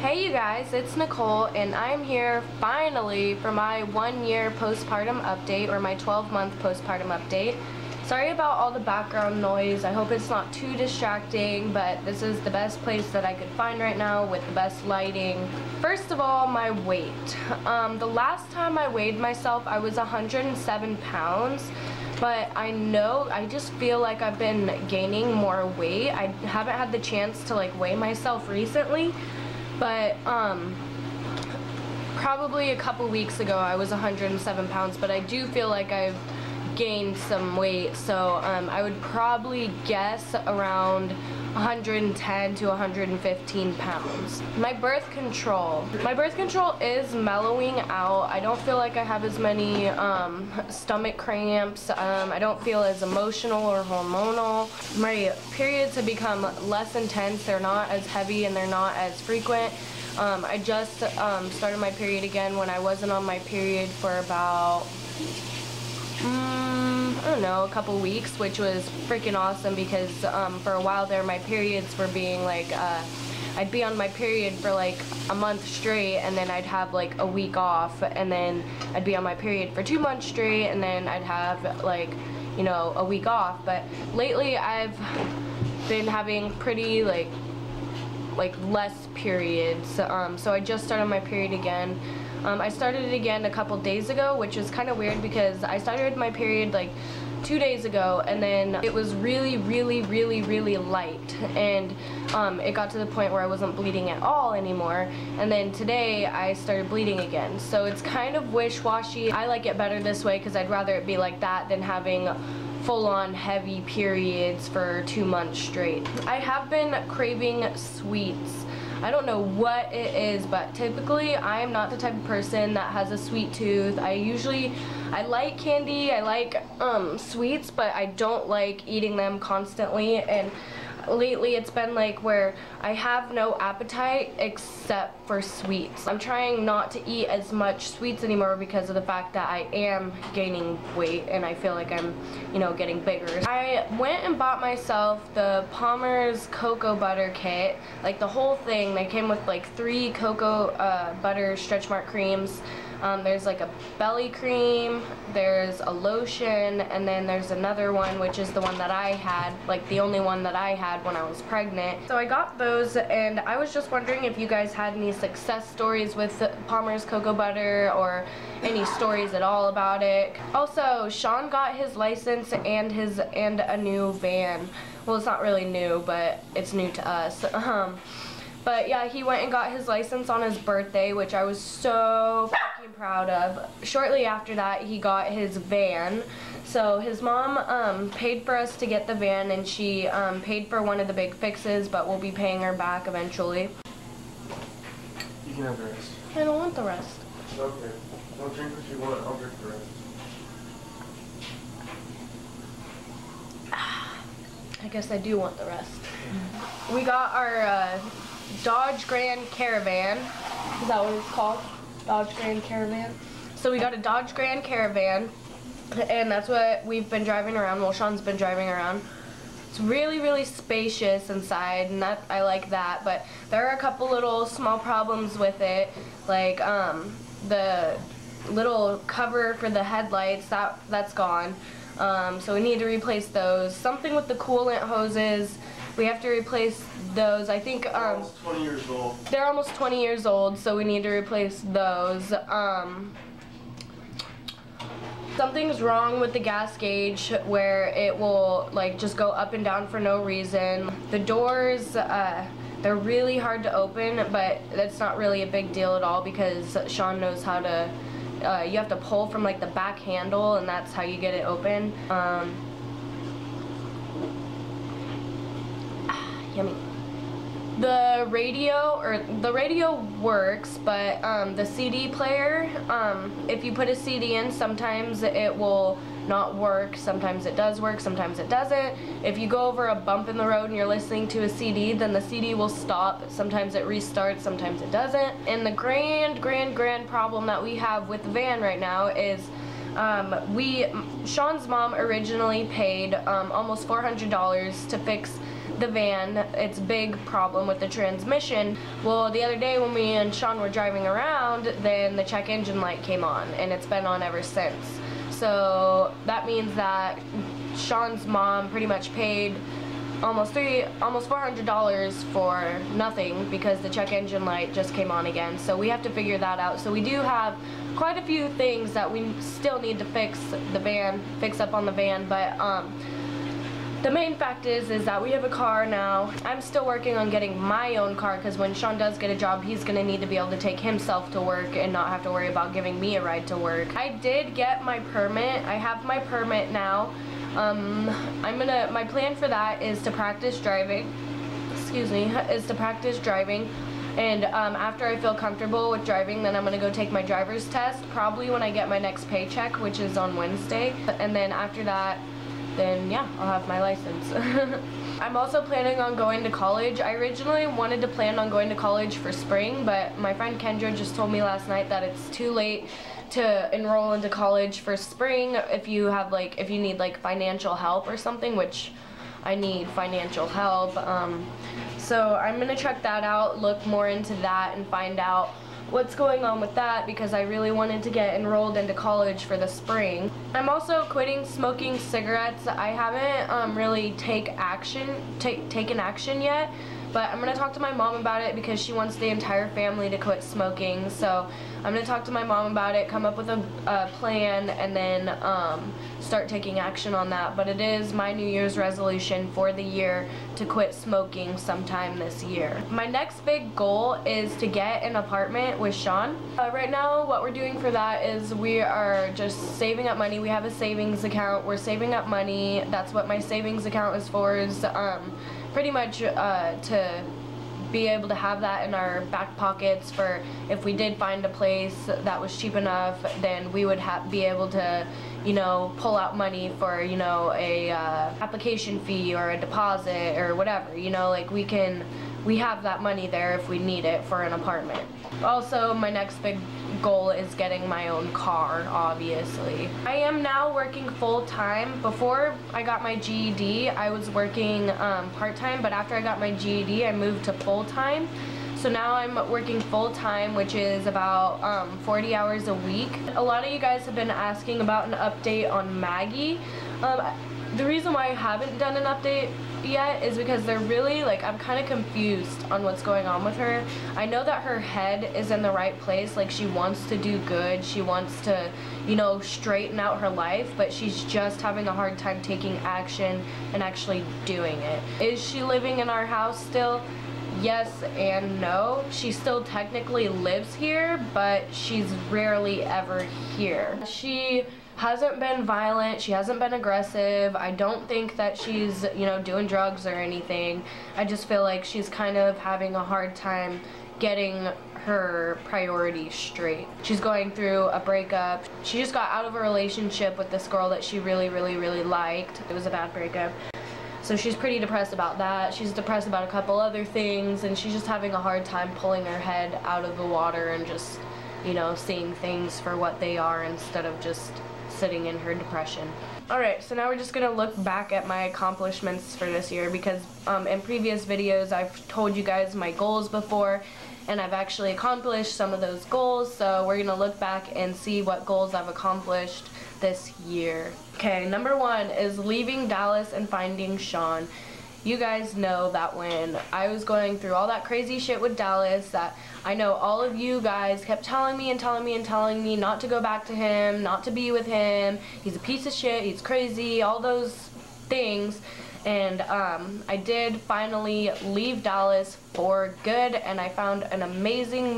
Hey you guys, it's Nicole and I'm here finally for my 1-year postpartum update, or my 12-month postpartum update. Sorry about all the background noise. I hope it's not too distracting, but this is the best place that I could find right now with the best lighting. First of all, my weight. The last time I weighed myself, I was 107 pounds. But I just feel like I've been gaining more weight. I haven't had the chance to like weigh myself recently, but probably a couple weeks ago I was 107 pounds, but I do feel like I've gained some weight, so I would probably guess around 110 to 115 pounds. My birth control is mellowing out. I don't feel like I have as many stomach cramps. I don't feel as emotional or hormonal. My periods have become less intense. They're not as heavy and they're not as frequent. I just started my period again when I wasn't on my period for about I don't know, a couple weeks, which was freaking awesome because for a while there my periods were being like, I'd be on my period for like a month straight and then I'd have like a week off, and then I'd be on my period for 2 months straight and then I'd have like, you know, a week off. But lately I've been having pretty like less periods, so I just started my period again. I started it again a couple days ago, which is kind of weird because I started my period like 2 days ago and then it was really light, and it got to the point where I wasn't bleeding at all anymore, and then today I started bleeding again. So it's kind of wish-washy. I like it better this way because I'd rather it be like that than having full-on heavy periods for 2 months straight. I have been craving sweets. I don't know what it is, but typically I am not the type of person that has a sweet tooth. I like candy, I like sweets, but I don't like eating them constantly, and lately it's been like where I have no appetite except for sweets. I'm trying not to eat as much sweets anymore because of the fact that I am gaining weight and I feel like I'm, you know, getting bigger. I went and bought myself the Palmer's cocoa butter kit, like the whole thing. They came with like 3 cocoa butter stretch mark creams. There's like a belly cream, there's a lotion, and then there's another one, which is the one that I had, like the only one that I had when I was pregnant. So I got those, and I was just wondering if you guys had any success stories with Palmer's cocoa butter or any stories at all about it. Also, Sean got his license and a new van. Well, it's not really new, but it's new to us. But yeah, he went and got his license on his birthday, which I was so fucking proud of. Shortly after that, he got his van. So his mom paid for us to get the van, and she paid for one of the big fixes, but we'll be paying her back eventually. You can have the rest. I don't want the rest. Okay. Don't drink what you want. I'll drink the rest. I guess I do want the rest. We got our Dodge Grand Caravan. Is that what it's called? Dodge Grand Caravan. So we got a Dodge Grand Caravan, and that's what we've been driving around. Well, Sean's been driving around. It's really spacious inside, and that I like that. But there are a couple little small problems with it, like the little cover for the headlights that's gone. So we need to replace those. Something with the coolant hoses. We have to replace those. I think they're almost 20 years old. They're almost 20 years old, so we need to replace those. Something's wrong with the gas gauge where it will like just go up and down for no reason. The doors, they're really hard to open, but that's not really a big deal at all because Sean knows how to. You have to pull from like the back handle, and that's how you get it open. Yummy. The radio works, but the CD player, if you put a CD in, sometimes it will not work, sometimes it does work, sometimes it doesn't. If you go over a bump in the road and you're listening to a CD, then the CD will stop. Sometimes it restarts, sometimes it doesn't. And the grand problem that we have with the van right now is Sean's mom originally paid almost $400 to fix the van. It's a big problem with the transmission. Well, the other day when me and Sean were driving around, then the check engine light came on, and it's been on ever since. So that means that Sean's mom pretty much paid almost $400 for nothing because the check engine light just came on again. So we have to figure that out. So we do have quite a few things that we still need to fix up on the van, but the main fact is that we have a car now. I'm still working on getting my own car because when Sean does get a job, he's going to need to be able to take himself to work and not have to worry about giving me a ride to work. I did get my permit. I have my permit now. My plan for that is to practice driving. And after I feel comfortable with driving, then I'm going to go take my driver's test, probably when I get my next paycheck, which is on Wednesday. And then after that, then yeah, I'll have my license. I'm also planning on going to college. I originally wanted to plan on going to college for spring, but my friend Kendra just told me last night that it's too late to enroll into college for spring if you need like financial help or something, which I need financial help. So I'm gonna check that out, look more into that, and find out what's going on with that because I really wanted to get enrolled into college for the spring. I'm also quitting smoking cigarettes. I haven't really taken action yet, but I'm gonna talk to my mom about it because she wants the entire family to quit smoking. So I'm gonna talk to my mom about it, come up with a plan, and then start taking action on that. But it is my New Year's resolution for the year to quit smoking sometime this year. My next big goal is to get an apartment with Sean. Right now what we're doing for that is we are just saving up money. We have a savings account. We're saving up money. That's what my savings account is for, is pretty much to be able to have that in our back pockets for if we did find a place that was cheap enough, then we would be able to, you know, pull out money for, you know, a application fee or a deposit or whatever, you know, like we have that money there if we need it for an apartment. Also, my next big goal is getting my own car, obviously. I am now working full-time. Before I got my GED, I was working part-time, but after I got my GED, I moved to full-time. So now I'm working full-time, which is about 40 hours a week. A lot of you guys have been asking about an update on Maggie. The reason why I haven't done an update yet is because they're really, like, I'm kind of confused on what's going on with her. I know that her head is in the right place, like she wants to do good, she wants to, you know, straighten out her life, but she's just having a hard time taking action and actually doing it. Is she living in our house still? Yes and no. She still technically lives here, but she's rarely ever here. She hasn't been violent, she hasn't been aggressive. I don't think that she's, you know, doing drugs or anything. I just feel like she's kind of having a hard time getting her priorities straight. She's going through a breakup. She just got out of a relationship with this girl that she really liked. It was a bad breakup. So she's pretty depressed about that. She's depressed about a couple other things, and she's just having a hard time pulling her head out of the water and just, you know, seeing things for what they are instead of just sitting in her depression. Alright, so now we're just gonna look back at my accomplishments for this year because in previous videos I've told you guys my goals before, and I've actually accomplished some of those goals, so we're gonna look back and see what goals I've accomplished this year. Okay, number 1 is leaving Dallas and finding Sean. You guys know that when I was going through all that crazy shit with Dallas, that I know all of you guys kept telling me not to go back to him, not to be with him, he's a piece of shit, he's crazy, all those things. And I did finally leave Dallas for good, and I found an amazing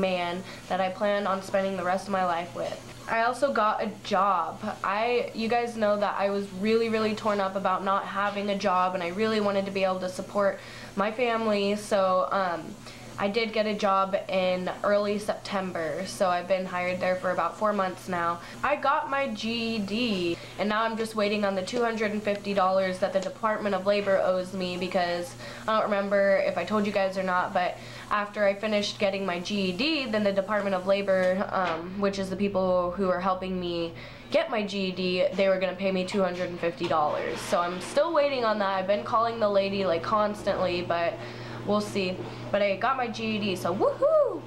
man that I plan on spending the rest of my life with. I also got a job. You guys know that I was really torn up about not having a job, and I really wanted to be able to support my family, so I did get a job in early September, so I've been hired there for about 4 months now. I got my GED, and now I'm just waiting on the $250 that the Department of Labor owes me, because I don't remember if I told you guys or not, but after I finished getting my GED, then the Department of Labor, which is the people who are helping me get my GED, they were gonna pay me $250. So I'm still waiting on that. I've been calling the lady like constantly, but we'll see. But I got my GED, so woohoo!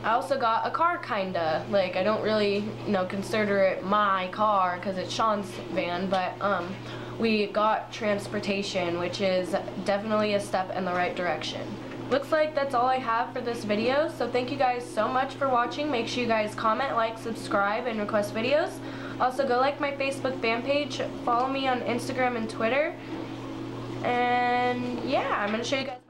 I also got a car, kinda. Like, I don't really, consider it my car because it's Sean's van, but we got transportation, which is definitely a step in the right direction. Looks like that's all I have for this video, so thank you guys so much for watching. Make sure you guys comment, like, subscribe, and request videos. Also, go like my Facebook fan page, follow me on Instagram and Twitter, and yeah, I'm going to show you guys